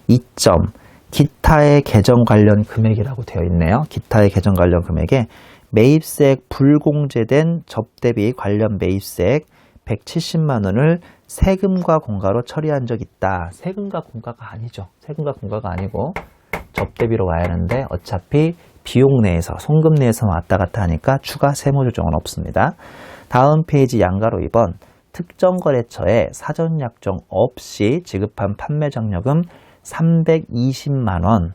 2점. 기타의 계정 관련 금액이라고 되어 있네요. 기타의 계정 관련 금액에 매입세액 불공제된 접대비 관련 매입세액 170만원을 세금과 공과로 처리한 적 있다. 세금과 공과가 아니죠. 세금과 공과가 아니고 접대비로 와야 하는데 어차피 비용 내에서 송금 내에서 왔다 갔다 하니까 추가 세무조정은 없습니다. 다음 페이지 양가로 2번. 특정 거래처에 사전 약정 없이 지급한 판매 장려금 320만원.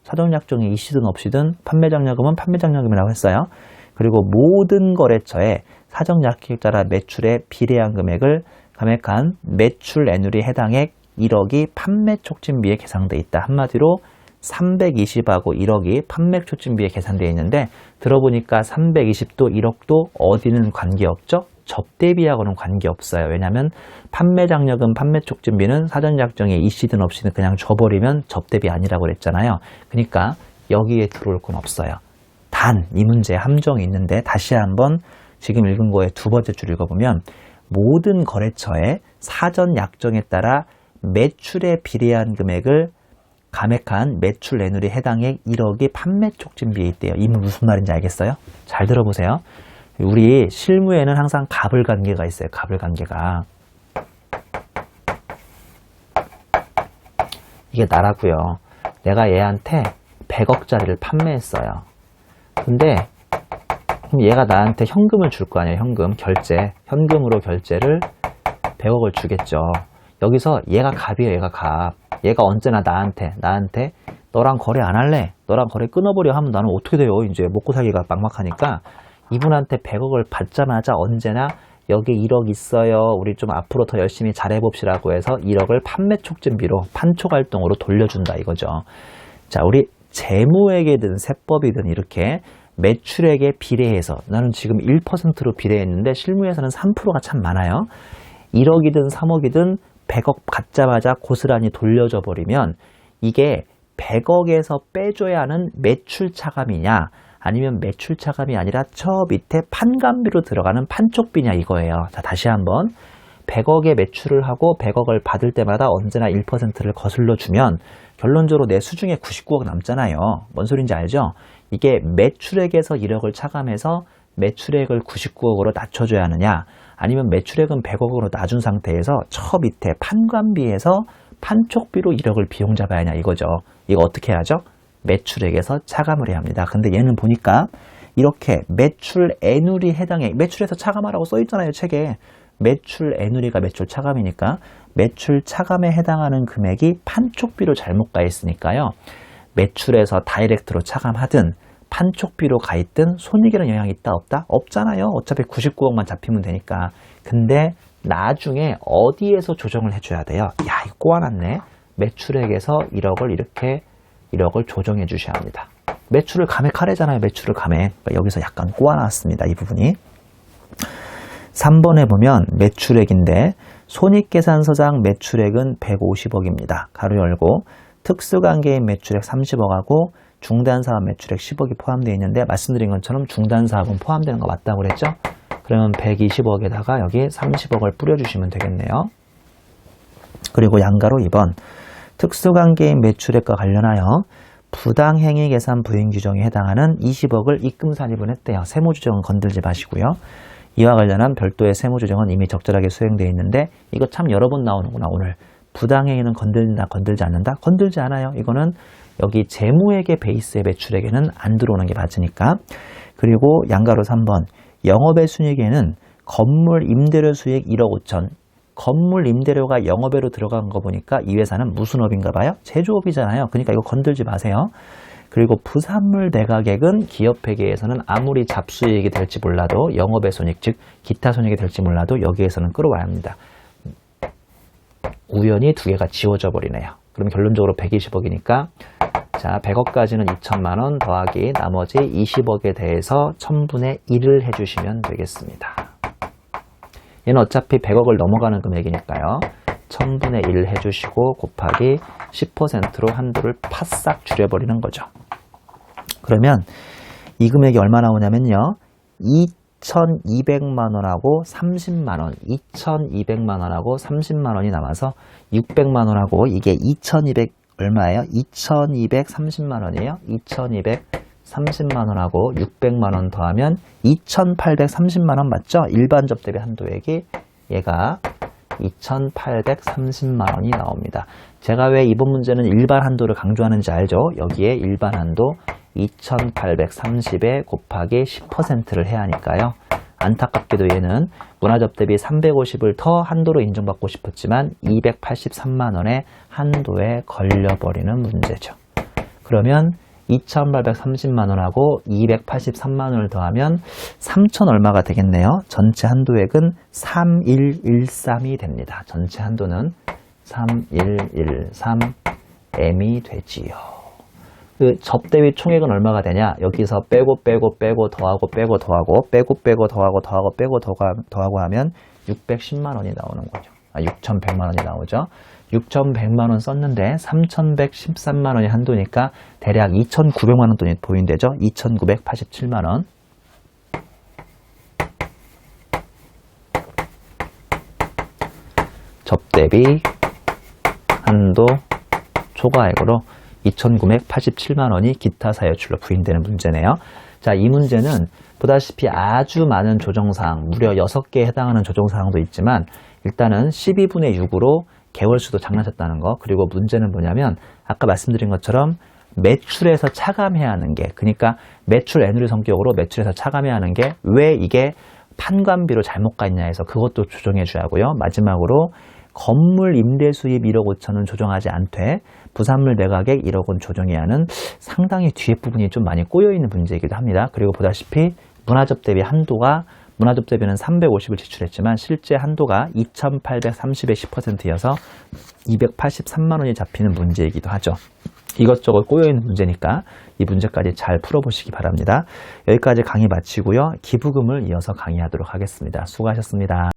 사전 약정이 있이든 없이든 판매 장려금은 판매 장려금이라고 했어요. 그리고 모든 거래처에 사전 약정자라 매출의 비례한 금액을 감액한 매출 애누리 해당액 1억이 판매 촉진비에 계산되어 있다. 한마디로 320하고 1억이 판매 촉진비에 계산되어 있는데 들어보니까 320도 1억도 어디는 관계없죠? 접대비하고는 관계없어요. 왜냐하면 판매 장려금, 판매 촉진비는 사전 약정에 있이든 없이든 그냥 줘버리면 접대비 아니라고 그랬잖아요. 그러니까 여기에 들어올 건 없어요. 단 이 문제에 함정이 있는데 다시 한번 지금 읽은 거에 두 번째 줄 읽어보면 모든 거래처의 사전 약정에 따라 매출에 비례한 금액을 감액한 매출 애누리 해당액 1억이 판매 촉진비에 있대요. 이 무슨 말인지 알겠어요? 잘 들어보세요. 우리 실무에는 항상 갑을 관계가 있어요. 갑을 관계가. 이게 나라고요. 내가 얘한테 100억짜리를 판매했어요. 근데 그럼 얘가 나한테 현금을 줄 거 아니에요. 현금, 결제. 현금으로 결제를 100억을 주겠죠. 여기서 얘가 갑이에요. 얘가 갑. 얘가 언제나 나한테 너랑 거래 안 할래? 너랑 거래 끊어버려 하면 나는 어떻게 돼요? 이제 먹고 살기가 막막하니까 이분한테 100억을 받자마자 언제나 여기 1억 있어요. 우리 좀 앞으로 더 열심히 잘해봅시라고 해서 1억을 판매 촉진비로 판촉활동으로 돌려준다 이거죠. 자, 우리 재무액이든 세법이든 이렇게 매출액에 비례해서 나는 지금 1%로 비례했는데 실무에서는 3%가 참 많아요. 1억이든 3억이든 100억 받자마자 고스란히 돌려줘 버리면 이게 100억에서 빼줘야 하는 매출 차감이냐 아니면 매출 차감이 아니라 저 밑에 판관비로 들어가는 판촉비냐 이거예요. 자, 다시 한번 100억의 매출을 하고 100억을 받을 때마다 언제나 1%를 거슬러 주면 결론적으로 내 수중에 99억 남잖아요. 뭔 소린지 알죠? 이게 매출액에서 1억을 차감해서 매출액을 99억으로 낮춰줘야 하느냐 아니면 매출액은 100억으로 낮은 상태에서 저 밑에 판관비에서 판촉비로 1억을 비용 잡아야 하냐 이거죠. 이거 어떻게 해야죠? 매출액에서 차감을 해야 합니다. 근데 얘는 보니까 이렇게 매출 애누리 해당액, 매출에서 차감하라고 써있잖아요. 책에. 매출 애누리가 매출 차감이니까 매출 차감에 해당하는 금액이 판촉비로 잘못 가 있으니까요. 매출에서 다이렉트로 차감하든 판촉비로 가 있든 손익에는 영향이 있다 없다? 없잖아요. 어차피 99억만 잡히면 되니까. 근데 나중에 어디에서 조정을 해줘야 돼요? 야, 이거 꼬아놨네. 매출액에서 1억을 이렇게 1억을 조정해 주셔야 합니다. 매출을 감액하래잖아요. 매출을 감액. 그러니까 여기서 약간 꼬아놨습니다. 이 부분이. 3번에 보면 매출액인데 손익계산서상 매출액은 150억입니다. 가로 열고 특수관계인 매출액 30억하고 중단사업 매출액 10억이 포함되어 있는데 말씀드린 것처럼 중단사업은 포함되는 거 맞다고 그랬죠? 그러면 120억에다가 여기 30억을 뿌려주시면 되겠네요. 그리고 양가로 2번 특수관계인 매출액과 관련하여 부당행위 계산 부인 규정에 해당하는 20억을 입금 산입은 했대요. 세무조정은 건들지 마시고요. 이와 관련한 별도의 세무조정은 이미 적절하게 수행되어 있는데 이거 참 여러 번 나오는구나 오늘. 부당행위는 건들린다 건들지 않는다? 건들지 않아요. 이거는 여기 재무액의 베이스의 매출액에는 안 들어오는 게 맞으니까. 그리고 양가로 3번 영업외 순이익에는 건물 임대료 수익 1억 5천 건물 임대료가 영업외로 들어간 거 보니까 이 회사는 무슨 업인가 봐요? 제조업이잖아요. 그러니까 이거 건들지 마세요. 그리고 부산물 매각액은 기업회계에서는 아무리 잡수이익이 될지 몰라도 영업외 손익, 즉 기타 손익이 될지 몰라도 여기에서는 끌어와야 합니다. 우연히 두 개가 지워져 버리네요. 그럼 결론적으로 120억이니까 자 100억까지는 2천만 원 더하기 나머지 20억에 대해서 1000분의 1을 해주시면 되겠습니다. 얘는 어차피 100억을 넘어가는 금액이니까요. 1000분의 1 해주시고 곱하기 10%로 한도를 파싹 줄여버리는 거죠. 그러면 이 금액이 얼마 나오냐면요. 2,200만 원하고 30만 원, 2,200만 원하고 30만 원이 남아서 600만 원하고 이게 2,200 얼마예요? 2,230만 원이에요. 2,230만 원하고 600만 원 더하면 2,830만 원 맞죠? 일반 접대비 한도액이 얘가 2,830만 원이 나옵니다. 제가 왜 이번 문제는 일반 한도를 강조하는지 알죠? 여기에 일반 한도 2,830에 곱하기 10%를 해야 하니까요. 안타깝게도 얘는 문화접대비 350을 더 한도로 인정받고 싶었지만 283만 원의 한도에 걸려버리는 문제죠. 그러면 2,830만원하고 283만원을 더하면 3천 얼마가 되겠네요. 전체 한도액은 3113이 됩니다. 전체 한도는 3113M이 되지요. 그 접대비 총액은 얼마가 되냐? 여기서 빼고 더하고 더하고 하면 610만원이 나오는 거죠. 6,100만원이 나오죠. 6,100만원 썼는데 3,113만원이 한도니까 대략 2,900만원 돈이 보인대죠. 2,987만원. 접대비 한도 초과액으로 2,987만원이 기타 사유출로 부인되는 문제네요. 자, 이 문제는 보다시피 아주 많은 조정사항, 무려 6개에 해당하는 조정사항도 있지만 일단은 12분의 6으로 개월수도 장난쳤다는 거. 그리고 문제는 뭐냐면 아까 말씀드린 것처럼 매출에서 차감해야 하는 게, 그러니까 매출 N으로 성격으로 매출에서 차감해야 하는 게 왜 이게 판관비로 잘못 갔냐 해서 그것도 조정해 줘야 하고요. 마지막으로 건물 임대 수입 1억 5천은 조정하지 않되 부산물 매가액 1억 원 조정해야 하는 상당히 뒤에 부분이 좀 많이 꼬여있는 문제이기도 합니다. 그리고 보다시피 문화접대비 한도가, 문화접대비는 350을 지출했지만 실제 한도가 2,830의 10%여서 283만원이 잡히는 문제이기도 하죠. 이것저것 꼬여있는 문제니까 이 문제까지 잘 풀어보시기 바랍니다. 여기까지 강의 마치고요. 기부금을 이어서 강의하도록 하겠습니다. 수고하셨습니다.